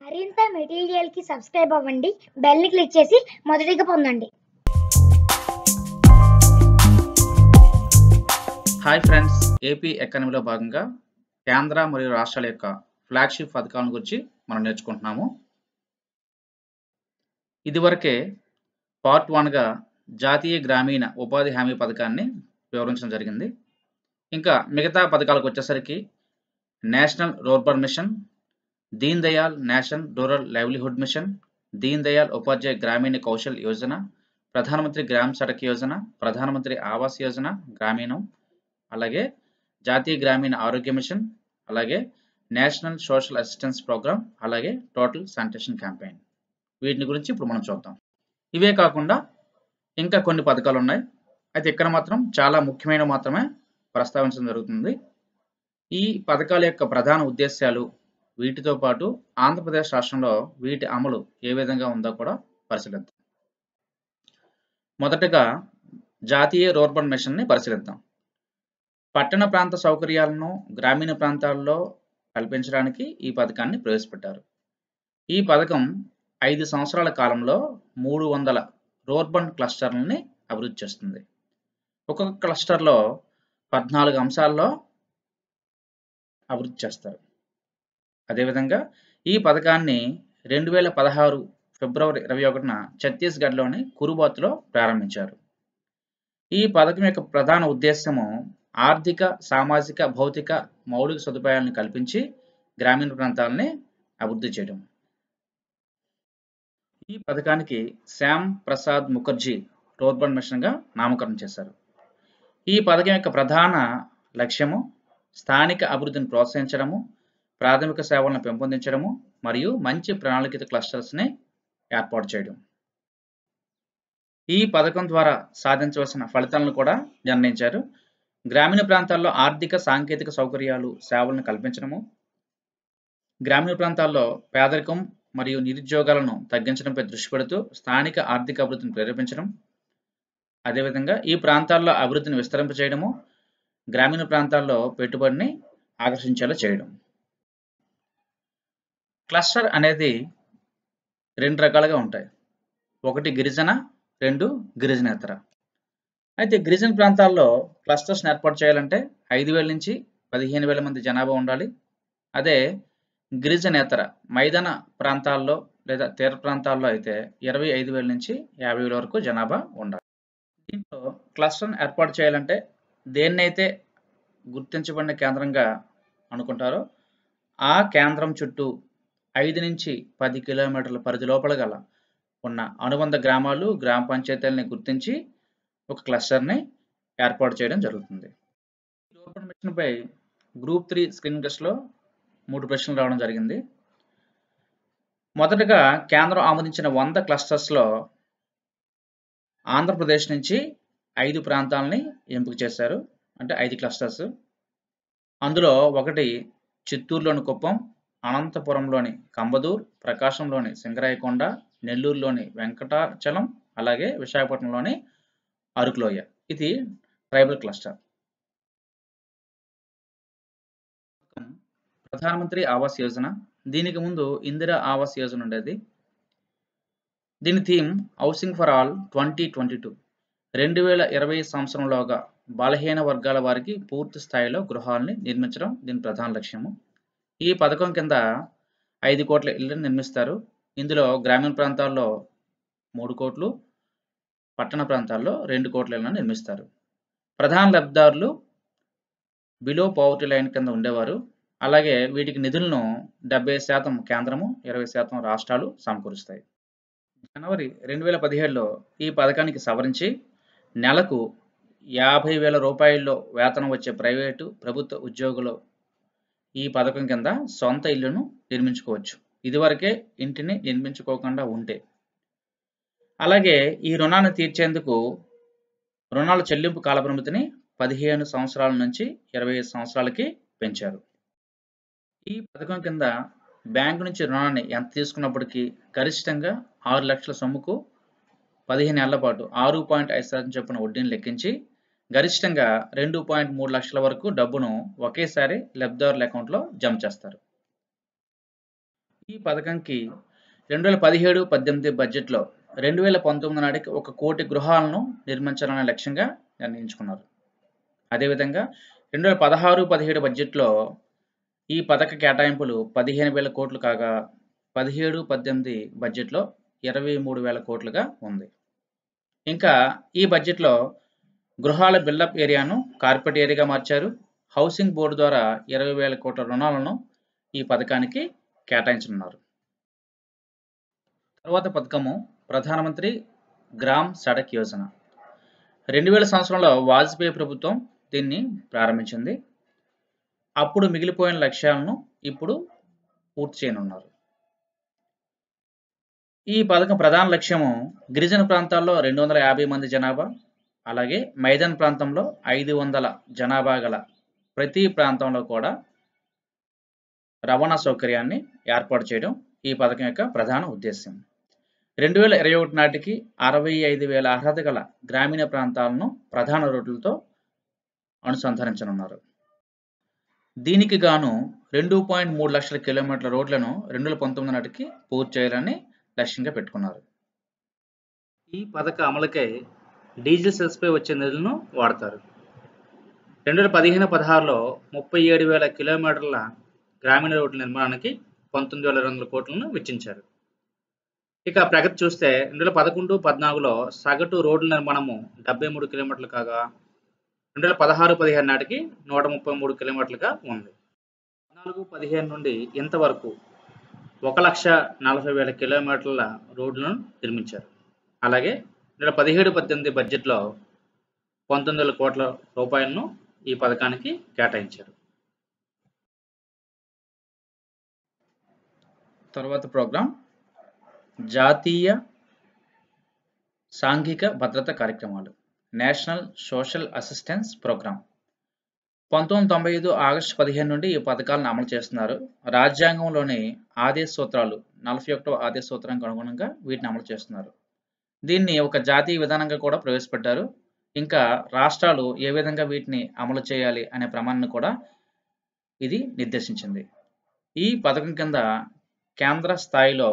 మరింత మెటీరియల్కి సబ్స్క్రైబ్ అవ్వండి, బెల్ని క్లిక్ చేసి మొదటిగా పొందండి. హాయ్ ఫ్రెండ్స్, ఏపీ ఎకానమీలో భాగంగా కేంద్ర మరియు రాష్ట్రాల యొక్క ఫ్లాగ్షిప్ పథకాల గురించి మనం నేర్చుకుంటున్నాము. ఇదివరకే పార్ట్ 1గా జాతీయ గ్రామీణ ఉపాధి హామీ పథకాన్ని వివరించడం జరిగింది. ఇంకా మిగతా పథకాలకు వచ్చేసరికి national rural mission, Deen Dayal national rural livelihood mission, Deen Dayal Upadhyaya Grameen Kaushal Yojana, ప్రధానమంత్రి గ్రామ్ సడక్ యోజన, ప్రధానమంత్రి ఆవాస్ యోజన గ్రామీణం, అలాగే జాతీయ గ్రామీణ ఆరోగ్య మిషన్, అలాగే నేషనల్ సోషల్ అసిస్టెన్స్ ప్రోగ్రామ్, అలాగే టోటల్ శానిటేషన్ క్యాంపెయిన్. వీటిని గురించి ఇప్పుడు మనం చూద్దాం. ఇవే కాకుండా ఇంకా కొన్ని పథకాలు ఉన్నాయి. అయితే ఇక్కడ మాత్రం చాలా ముఖ్యమైన మాత్రమే ప్రస్తావించడం జరుగుతుంది. ఈ పథకాల యొక్క ప్రధాన ఉద్దేశాలు, వీటితో పాటు ఆంధ్రప్రదేశ్ రాష్ట్రంలో వీటి అమలు ఏ విధంగా ఉందో కూడా పరిశీలిద్దాం. మొదటగా జాతీయ రూరల్ మిషన్ని పరిశీలిద్దాం. పట్టణ ప్రాంత సౌకర్యాలను గ్రామీణ ప్రాంతాల్లో కల్పించడానికి ఈ పథకాన్ని ప్రవేశపెట్టారు. ఈ పథకం 5 సంవత్సరాల కాలంలో 300 రూర్బన్ క్లస్టర్లని అభివృద్ధి చేస్తుంది. ఒక్కొక్క క్లస్టర్లో 14 అంశాల్లో అభివృద్ధి చేస్తారు. అదేవిధంగా ఈ పథకాన్ని 2016 ఫిబ్రవరి 21న ఛత్తీస్గఢ్లోని కురుబాత్లో ప్రారంభించారు. ఈ పథకం యొక్క ప్రధాన ఉద్దేశము ఆర్థిక, సామాజిక, భౌతిక మౌలిక సదుపాయాలను కల్పించి గ్రామీణ ప్రాంతాలని అభివృద్ధి చేయడం. ఈ పథకానికి శ్యామ్ ప్రసాద్ ముఖర్జీ రూర్బన్ మిషన్గా నామకరణం చేశారు. ఈ పథకం యొక్క ప్రధాన లక్ష్యము స్థానిక అభివృద్ధిని ప్రోత్సహించడము, ప్రాథమిక సేవలను పెంపొందించడము మరియు మంచి ప్రణాళిక క్లస్టర్స్ని ఏర్పాటు చేయడం. ఈ పథకం ద్వారా సాధించవలసిన ఫలితాలను కూడా నిర్ణయించారు. గ్రామీణ ప్రాంతాల్లో ఆర్థిక, సాంకేతిక సౌకర్యాలు, సేవలను కల్పించడము, గ్రామీణ ప్రాంతాల్లో పేదరికం మరియు నిరుద్యోగాలను తగ్గించడంపై దృష్టి పెడుతూ స్థానిక ఆర్థిక అభివృద్ధిని ప్రేరేపించడం, అదేవిధంగా ఈ ప్రాంతాల్లో అభివృద్ధిని విస్తరింపచేయడము, గ్రామీణ ప్రాంతాల్లో పెట్టుబడిని ఆకర్షించేలా చేయడం. క్లస్టర్ అనేది 2 రకాలుగా ఉంటాయి. ఒకటి గిరిజన, 2 గిరిజనేతర. అయితే గిరిజన ప్రాంతాల్లో క్లస్టర్స్ని ఏర్పాటు చేయాలంటే 5,000 నుంచి 15,000 మంది జనాభా ఉండాలి. అదే గిరిజనేతర మైదాన ప్రాంతాల్లో లేదా తీర ప్రాంతాల్లో అయితే 25,000 నుంచి 50,000 వరకు జనాభా ఉండాలి. దీంట్లో క్లస్టర్ని ఏర్పాటు చేయాలంటే దేన్నైతే గుర్తించబడిన కేంద్రంగా అనుకుంటారో ఆ కేంద్రం చుట్టూ 5 నుంచి 10 కిలోమీటర్ల పరిధి లోపల గల ఉన్న అనుబంధ గ్రామాలు, గ్రామ పంచాయతీలని గుర్తించి ఒక క్లస్టర్ని ఏర్పాటు చేయడం జరుగుతుంది. రూరల్ మిషన్పై గ్రూప్ 3 స్క్రీనింగ్ టెస్ట్లో 3 ప్రశ్నలు రావడం జరిగింది. మొదటగా కేంద్రం ఆమోదించిన 100 క్లస్టర్స్లో ఆంధ్రప్రదేశ్ నుంచి 5 ప్రాంతాలని ఎంపిక చేశారు. అంటే 5 క్లస్టర్స్. అందులో ఒకటి చిత్తూరులోని కుప్పం, అనంతపురంలోని కంబదూర్, ప్రకాశంలోని సింగరాయకొండ, నెల్లూరులోని వెంకటాచలం, అలాగే విశాఖపట్నంలోని అరకులోయ. ఇది ట్రైబల్ క్లస్టర్. ప్రధానమంత్రి ఆవాస్ యోజన. దీనికి ముందు ఇందిరా ఆవాస్ యోజన ఉండేది. దీని థీమ్ హౌసింగ్ ఫర్ ఆల్ 2022. 2020 సంవత్సరంలోగా బలహీన వర్గాల వారికి పూర్తి స్థాయిలో గృహాలని నిర్మించడం దీని ప్రధాన లక్ష్యము. ఈ పథకం కింద 5 కోట్ల ఇళ్లను నిర్మిస్తారు. ఇందులో గ్రామీణ ప్రాంతాల్లో 3 కోట్లు, పట్టణ ప్రాంతాల్లో 2 కోట్ల ఇళ్లను నిర్మిస్తారు. ప్రధాన లబ్ధిదారులు బిలో పావర్టీ లైన్ కింద ఉండేవారు. అలాగే వీటికి నిధులను 70% కేంద్రము, 20% రాష్ట్రాలు సమకూరుస్తాయి. జనవరి 2017లో ఈ పథకానికి సవరించి నెలకు 50,000 రూపాయల్లో వేతనం వచ్చే ప్రైవేటు, ప్రభుత్వ ఉద్యోగులు ఈ పథకం కింద సొంత ఇల్లును నిర్మించుకోవచ్చు. ఇదివరకే ఇంటిని నిర్మించుకోకుండా ఉంటే. అలాగే ఈ రుణాన్ని తీర్చేందుకు రుణాల చెల్లింపు కాలపరిమితిని 15 సంవత్సరాల నుంచి 25 సంవత్సరాలకి పెంచారు. ఈ పథకం కింద బ్యాంకు నుంచి రుణాన్ని ఎంత తీసుకున్నప్పటికీ గరిష్టంగా 6 లక్షల సొమ్ముకు 15 ఏళ్ల పాటు 6.5% చొప్పున వడ్డీని లెక్కించి గరిష్టంగా 2.3 లక్షల వరకు డబ్బును ఒకేసారి లబ్ధిదారుల అకౌంట్లో జమ చేస్తారు. ఈ పథకంకి 2017-18 బడ్జెట్లో 2019 నాటికి 1 కోటి గృహాలను నిర్మించాలనే లక్ష్యంగా నిర్ణయించుకున్నారు. అదేవిధంగా 2016-17 బడ్జెట్లో ఈ పథక కేటాయింపులు 15,000 కోట్లు కాగా 17-18 బడ్జెట్లో 23,000 కోట్లుగా ఉంది. ఇంకా ఈ బడ్జెట్లో గృహాల బిల్డప్ ఏరియాను కార్పొరేట్ ఏరియాగా మార్చారు. హౌసింగ్ బోర్డు ద్వారా 20,000 కోట్ల రుణాలను ఈ పథకానికి కేటాయించనున్నారు. తర్వాత పథకము ప్రధానమంత్రి గ్రామ్ సడక్ యోజన. 2000 సంవత్సరంలో వాజ్పేయి ప్రభుత్వం దీన్ని ప్రారంభించింది. అప్పుడు మిగిలిపోయిన లక్ష్యాలను ఇప్పుడు పూర్తి చేయనున్నారు. ఈ పథకం ప్రధాన లక్ష్యము గిరిజన ప్రాంతాల్లో 250 మంది జనాభా, అలాగే మైదాన్ ప్రాంతంలో 500 జనాభా గల ప్రతి ప్రాంతంలో కూడా రవాణా సౌకర్యాన్ని ఏర్పాటు చేయడం ఈ పథకం యొక్క ప్రధాన ఉద్దేశం. 2021 నాటికి 65,000 అర్హత గల గ్రామీణ ప్రాంతాలను ప్రధాన రోడ్లతో అనుసంధానించనున్నారు. దీనికి గాను 2.3 లక్షల కిలోమీటర్ల రోడ్లను 2019 నాటికి పూర్తి చేయాలని లక్ష్యంగా పెట్టుకున్నారు. ఈ పథక అమలుకై డీజిల్ సెస్పై వచ్చే నిధులను వాడతారు. 2015-16లో 37,000 కిలోమీటర్ల గ్రామీణ రోడ్ల నిర్మాణానికి 19,200 కోట్లను వెచ్చించారు. ఇక ప్రగతి చూస్తే 2011-14లో సగటు రోడ్ల నిర్మాణము 73 కిలోమీటర్లు కాగా 2016-17 నాటికి 133 కిలోమీటర్లుగా ఉంది. 14-15 నుండి ఇంతవరకు 1,40,000 కిలోమీటర్ల రోడ్లను నిర్మించారు. అలాగే 2017-18 బడ్జెట్లో 19,000 కోట్ల రూపాయలను ఈ పథకానికి కేటాయించారు. తర్వాత ప్రోగ్రాం జాతీయ సాంఘిక భద్రత కార్యక్రమాలు, national social assistance programme. 1995 August 15 నుండి ఈ పథకాలను అమలు చేస్తున్నారు. రాజ్యాంగంలోని ఆదేశ సూత్రాలు 41వ ఆదేశ సూత్రానికి అనుగుణంగా వీటిని అమలు చేస్తున్నారు. దీన్ని ఒక జాతీయ విధానంగా కూడా ప్రవేశపెట్టారు. ఇంకా రాష్ట్రాలు ఏ విధంగా వీటిని అమలు చేయాలి అనే ప్రమాణాన్ని కూడా ఇది నిర్దేశించింది. ఈ పథకం కింద కేంద్ర స్థాయిలో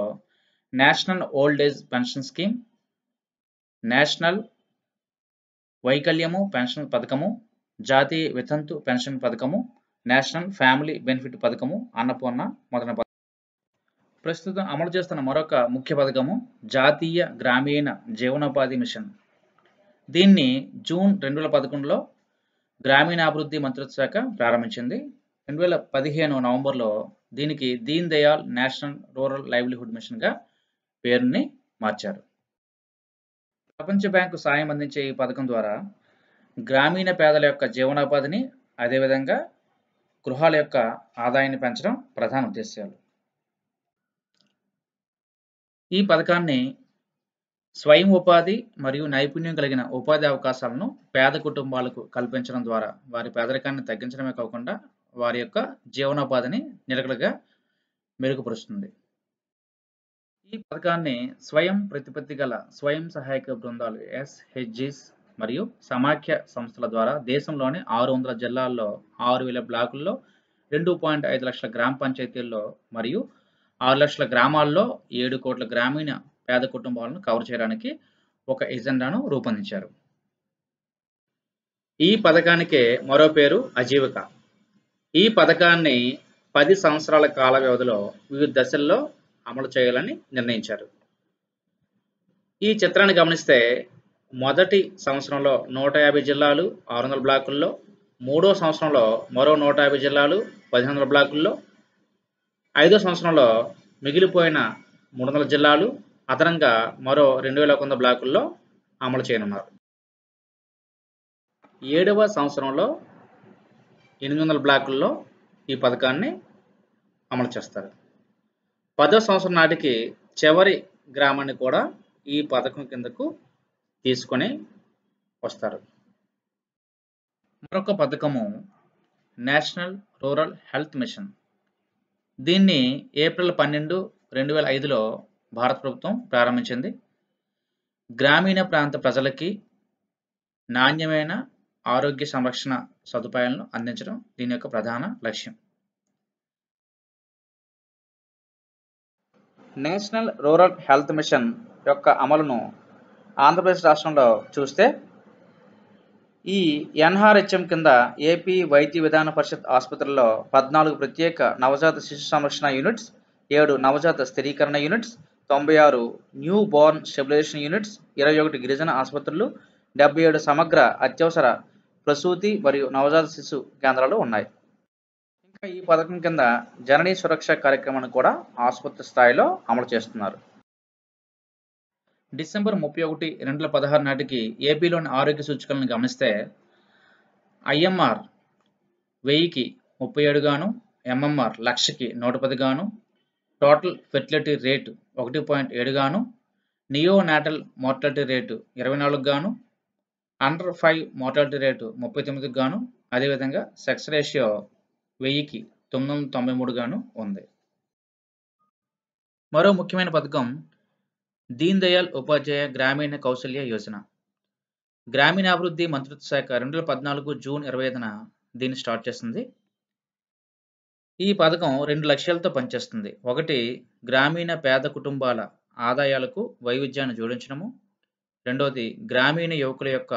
national old age pension scheme, national వైకల్యము పెన్షన్ పథకము, జాతీయ వితంతు పెన్షన్ పథకము, నేషనల్ ఫ్యామిలీ బెనిఫిట్ పథకము, అన్నపూర్ణ మొదలైన పథకం. ప్రస్తుతం అమలు చేస్తున్న మరొక ముఖ్య పథకము జాతీయ గ్రామీణ జీవనోపాధి మిషన్. దీన్ని జూన్ 2011లో గ్రామీణాభివృద్ధి మంత్రిత్వ శాఖ ప్రారంభించింది. 2015 నవంబర్లో దీనికి Deen Dayal national rural livelihood మిషన్గా పేరుని మార్చారు. ప్రపంచ బ్యాంకు సాయం అందించే ఈ పథకం ద్వారా గ్రామీణ పేదల యొక్క జీవనోపాధిని, అదేవిధంగా గృహాల యొక్క ఆదాయాన్ని పెంచడం ప్రధాన ఉద్దేశాలు. ఈ పథకాన్ని స్వయం ఉపాధి మరియు నైపుణ్యం కలిగిన ఉపాధి అవకాశాలను పేద కుటుంబాలకు కల్పించడం ద్వారా వారి పేదరికాన్ని తగ్గించడమే కాకుండా వారి యొక్క జీవనోపాధిని నిలకడగా మెరుగుపరుస్తుంది. ఈ పథకాన్ని స్వయం ప్రతిపత్తి గల స్వయం సహాయక బృందాలు SHGs మరియు సమాఖ్య సంస్థల ద్వారా దేశంలోని 600 జిల్లాల్లో 6,000 బ్లాకుల్లో 2.5 లక్షల గ్రామ పంచాయతీల్లో మరియు 6 లక్షల గ్రామాల్లో 7 కోట్ల గ్రామీణ పేద కుటుంబాలను కవర్ చేయడానికి ఒక ఎజెండాను రూపొందించారు. ఈ పథకానికి మరో పేరు ఆజీవిక. ఈ పథకాన్ని 10 సంవత్సరాల కాల వ్యవధిలో వివిధ దశల్లో అమలు చేయాలని నిర్ణయించారు. ఈ చిత్రాన్ని గమనిస్తే మొదటి సంవత్సరంలో 150 జిల్లాలు 600 బ్లాకుల్లో, మూడో సంవత్సరంలో మరో 150 జిల్లాలు 1,500 బ్లాకుల్లో, ఐదో సంవత్సరంలో మిగిలిపోయిన 300 జిల్లాలు అదనంగా మరో 2,100 బ్లాకుల్లో అమలు చేయనున్నారు. 7వ సంవత్సరంలో 800 బ్లాకుల్లో ఈ పథకాన్ని అమలు చేస్తారు. 10వ సంవత్సరం నాటికి చివరి గ్రామాన్ని కూడా ఈ పథకం కిందకు తీసుకొని వస్తారు. మరొక పథకము నేషనల్ రూరల్ హెల్త్ మిషన్. దీన్ని ఏప్రిల్ 12, 2005లో భారత ప్రభుత్వం ప్రారంభించింది. గ్రామీణ ప్రాంత ప్రజలకి నాణ్యమైన ఆరోగ్య సంరక్షణ సదుపాయాలను అందించడం దీని యొక్క ప్రధాన లక్ష్యం. నేషనల్ రూరల్ హెల్త్ మిషన్ యొక్క అమలును ఆంధ్రప్రదేశ్ రాష్ట్రంలో చూస్తే ఈ ఎన్ఆర్హెచ్ఎం కింద ఏపీ వైద్య విధాన పరిషత్ ఆసుపత్రుల్లో 14 ప్రత్యేక నవజాత శిశు సంరక్షణ యూనిట్స్, 7 నవజాత స్థిరీకరణ units, 96 newborn stabilization units, 21 గిరిజన ఆసుపత్రులు, 77 సమగ్ర అత్యవసర ప్రసూతి మరియు నవజాత శిశు కేంద్రాలు ఉన్నాయి. ఇంకా ఈ పథకం కింద జననీ సురక్ష కార్యక్రమాన్ని కూడా ఆసుపత్రి స్థాయిలో అమలు చేస్తున్నారు. డిసెంబర్ 31, 2016 నాటికి ఏపీలోని ఆరోగ్య సూచికలను గమనిస్తే ఐఎంఆర్ 1000కి 37 గాను, ఎంఎంఆర్ 1,00,000కి 110 గాను, టోటల్ ఫెర్టిలిటీ రేటు 1.7 గాను, నియోనాటల్ మోర్టాలిటీ రేటు 24 గాను, అండర్ 5 మోర్టాలిటీ రేటు 39 గాను, అదేవిధంగా సెక్స్ రేషియో 1000కి 993 గాను ఉంది. మరో ముఖ్యమైన పథకం దీన్ దయాళ్ ఉపాధ్యాయ గ్రామీణ కౌశల్య యోజన. గ్రామీణాభివృద్ధి మంత్రిత్వ శాఖ 2014 జూన్ 25న దీన్ని స్టార్ట్ చేసింది. ఈ పథకం 2 లక్ష్యాలతో పనిచేస్తుంది. ఒకటి, గ్రామీణ పేద కుటుంబాల ఆదాయాలకు వైవిధ్యాన్ని జోడించడము. రెండవది, గ్రామీణ యువకుల యొక్క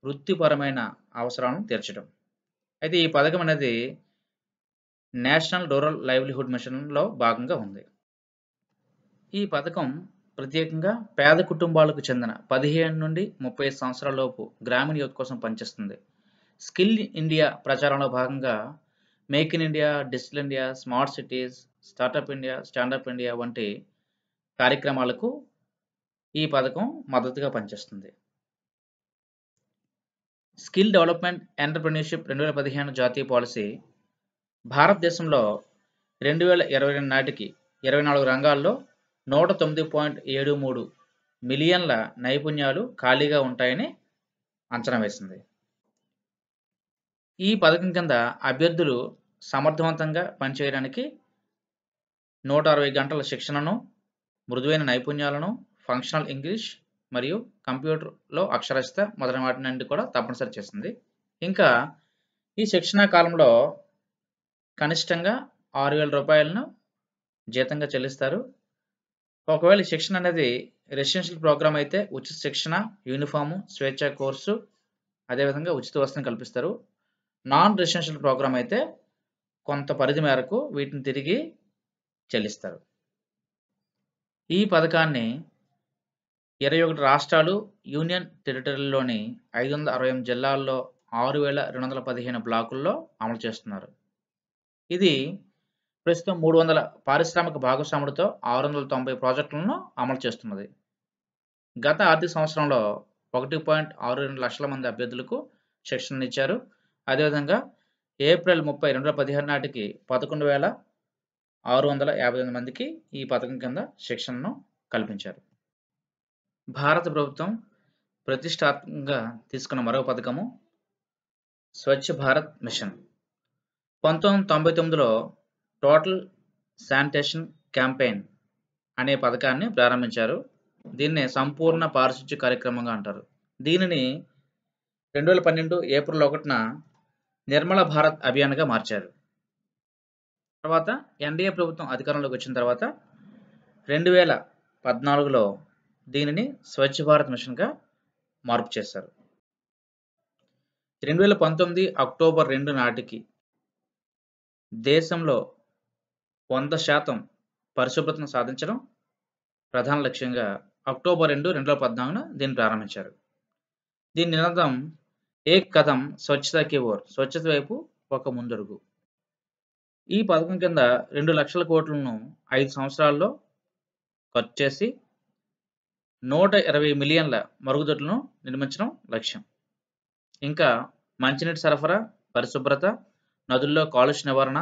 వృత్తిపరమైన అవసరాలను తీర్చడం. అయితే ఈ పథకం అనేది నేషనల్ రూరల్ లైవ్లీహుడ్ మిషన్లో భాగంగా ఉంది. ఈ పథకం ప్రత్యేకంగా పేద కుటుంబాలకు చెందిన 15 నుండి 30 సంవత్సరాల లోపు గ్రామీణ యువత కోసం పనిచేస్తుంది. స్కిల్ ఇండియా ప్రచారంలో భాగంగా make in India, digital India, smart cities, startup India, standup India వంటి కార్యక్రమాలకు ఈ పథకం మద్దతుగా పనిచేస్తుంది. స్కిల్ డెవలప్మెంట్ ఎంటర్‌ప్రెన్యూర్‌షిప్ 2015 జాతీయ పాలసీ భారతదేశంలో 2022 నాటికి 24 రంగాల్లో 109.73 మిలియన్ల నైపుణ్యాలు ఖాళీగా ఉంటాయని అంచనా వేసింది. ఈ పథకం కింద అభ్యర్థులు సమర్థవంతంగా పనిచేయడానికి 160 గంటల శిక్షణను, మృదువైన నైపుణ్యాలను, ఫంక్షనల్ ఇంగ్లీష్ మరియు కంప్యూటర్లో అక్షరాస్యత మొదలైన వాటి నుండి కూడా తప్పనిసరి చేసింది. ఇంకా ఈ శిక్షణా కాలంలో కనిష్టంగా 6,000 రూపాయలను జీతంగా చెల్లిస్తారు. ఒకవేళ ఈ శిక్షణ అనేది రెసిడెన్షియల్ ప్రోగ్రామ్ అయితే ఉచిత శిక్షణ, యూనిఫాము, స్వేచ్ఛా కోర్సు, అదేవిధంగా ఉచిత వసతిని కల్పిస్తారు. నాన్ రెసిడెన్షియల్ ప్రోగ్రామ్ అయితే కొంత పరిధి మేరకు వీటిని తిరిగి చెల్లిస్తారు. ఈ పథకాన్ని 21 రాష్ట్రాలు, యూనియన్ టెరిటరీలోని 568 జిల్లాల్లో 6,215 బ్లాకుల్లో అమలు చేస్తున్నారు. ఇది ప్రస్తుతం 300 పారిశ్రామిక భాగస్వాములతో 690 ప్రాజెక్టులను అమలు చేస్తున్నది. గత ఆర్థిక సంవత్సరంలో 1.62 లక్షల మంది అభ్యర్థులకు శిక్షణనిచ్చారు. అదేవిధంగా ఏప్రిల్ 30, 2016 నాటికి 11,658 మందికి ఈ పథకం కింద శిక్షణను కల్పించారు. భారత ప్రభుత్వం ప్రతిష్టాత్మకంగా తీసుకున్న మరో పథకము స్వచ్ఛ భారత్ మిషన్. 1999లో టోటల్ శానిటేషన్ క్యాంపెయిన్ అనే పథకాన్ని ప్రారంభించారు. దీన్నే సంపూర్ణ పారిశుధ్య కార్యక్రమంగా అంటారు. దీనిని 2012 ఏప్రిల్ 1న నిర్మల భారత్ అభియాన్గా మార్చారు. తర్వాత ఎన్డీఏ ప్రభుత్వం అధికారంలోకి వచ్చిన తర్వాత 2014లో దీనిని స్వచ్ఛ భారత్ మిషన్గా మార్పు చేశారు. 2019 అక్టోబర్ 2 నాటికి దేశంలో 100% పరిశుభ్రతను సాధించడం ప్రధాన లక్ష్యంగా అక్టోబర్ 2, 2014న దీన్ని ప్రారంభించారు. దీని నినాదం ఏక్ కదం స్వచ్ఛతా కి ఓర్, స్వచ్ఛత వైపు ఒక ముందడుగు. ఈ పథకం కింద 2 లక్షల కోట్లను 5 సంవత్సరాల్లో ఖర్చు చేసి 120 మిలియన్ల మరుగుదొడ్లను నిర్మించడం లక్ష్యం. ఇంకా మంచినీటి సరఫరా, పరిశుభ్రత, నదుల్లో కాలుష్య నివారణ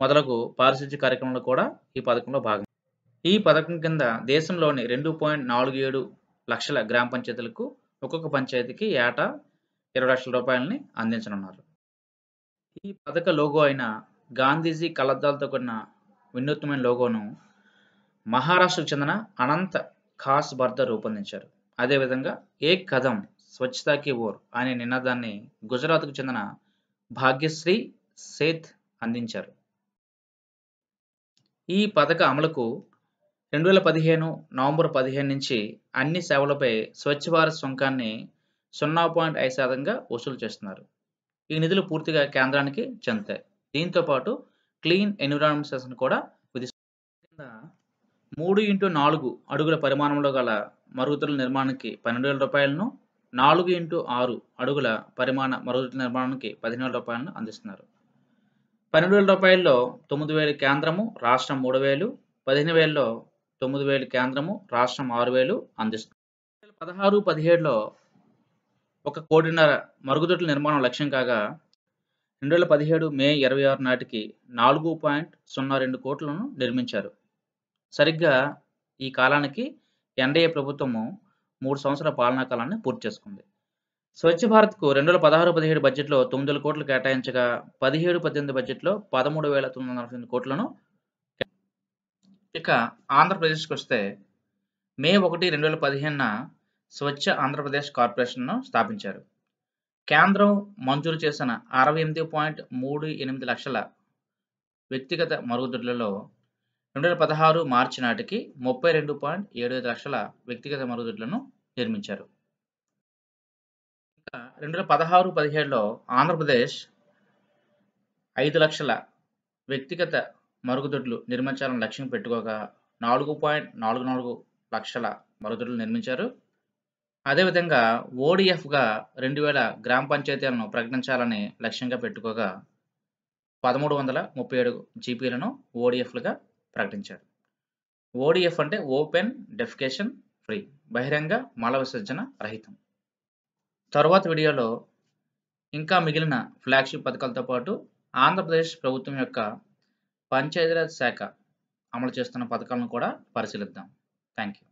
మొదలగు పారిశుధ్య కార్యక్రమాలు కూడా ఈ పథకంలో భాగం. ఈ పథకం కింద దేశంలోని 2.47 లక్షల గ్రామ పంచాయతీలకు ఒక్కొక్క పంచాయతీకి ఏటా 20 లక్షల రూపాయలని అందించనున్నారు. ఈ పథక లోగో అయిన గాంధీజీ కళ్లద్దాలతో కూడిన వినూత్నమైన లోగోను మహారాష్ట్రకు చెందిన అనంత ఖాస్ బర్దర్ రూపొందించారు. అదేవిధంగా ఏక్ కదం స్వచ్ఛతా కి ఓర్ అనే నినాదాన్ని గుజరాత్కు చెందిన భాగ్యశ్రీ సేథ్ అందించారు. ఈ పథక అమలుకు 2015 నవంబర్ 15 నుంచి అన్ని సేవలపై స్వచ్ఛ భారత్ సుంకాన్ని 0.5% వసూలు చేస్తున్నారు. ఈ నిధులు పూర్తిగా కేంద్రానికి చెందుతాయి. దీంతో పాటు క్లీన్ ఎన్విరాన్మెంట్ సెషన్ కూడా విధిస్తారు. 3x4 అడుగుల పరిమాణంలో గల మరుగుదొడ్ల నిర్మాణానికి రూ. 12,000, 4x6 అడుగుల పరిమాణ మరుగుదొడ్ల నిర్మాణానికి రూ. 15,000 అందిస్తున్నారు. రూ. 12,000లో 9,000 కేంద్రము, రాష్ట్రం 3,000, 15,000లో 9,000 కేంద్రము, రాష్ట్రం 6,000 అందిస్తుంది. 2016-17లో 1,5 కోట్ల మరుగుదొడ్ల నిర్మాణం లక్ష్యం కాగా 2017 మే 26 నాటికి 4.02 కోట్లను నిర్మించారు. సరిగ్గా ఈ కాలానికి ఎన్డీఏ ప్రభుత్వము 3 సంవత్సరాల పాలనా కాలాన్ని పూర్తి చేసుకుంది. స్వచ్ఛ భారత్కు 2016-17 బడ్జెట్లో 9,000 కోట్లు కేటాయించగా 17-18 బడ్జెట్లో 13,948 కోట్లను. ఇక ఆంధ్రప్రదేశ్కి వస్తే మే 1, 2015న స్వచ్ఛ ఆంధ్రప్రదేశ్ కార్పొరేషన్ను స్థాపించారు. కేంద్రం మంజూరు చేసిన 68.38 లక్షల వ్యక్తిగత మరుగుదొడ్లలో 2016 మార్చి నాటికి 32.75 లక్షల వ్యక్తిగత మరుగుదొడ్లను నిర్మించారు. 2016-17లో ఆంధ్రప్రదేశ్ 5 లక్షల వ్యక్తిగత మరుగుదొడ్లు నిర్మించాలని లక్ష్యం పెట్టుకోగా 4.44 లక్షల మరుగుదొడ్లు నిర్మించారు. అదేవిధంగా ఓడిఎఫ్గా 2,000 గ్రామ పంచాయతీలను ప్రకటించాలని లక్ష్యంగా పెట్టుకోగా 1,337 జీపీలను ఓడిఎఫ్లుగా ప్రకటించారు. ఓడిఎఫ్ అంటే ఓపెన్ డెఫికేషన్ ఫ్రీ, బహిరంగ మల విసర్జన రహితం. తరువాత వీడియోలో ఇంకా మిగిలిన ఫ్లాగ్షిప్ పథకాలతో పాటు ఆంధ్రప్రదేశ్ ప్రభుత్వం యొక్క పంచాయతీరాజ్ శాఖ అమలు చేస్తున్న పథకాలను కూడా పరిశీలిద్దాం. Thank you.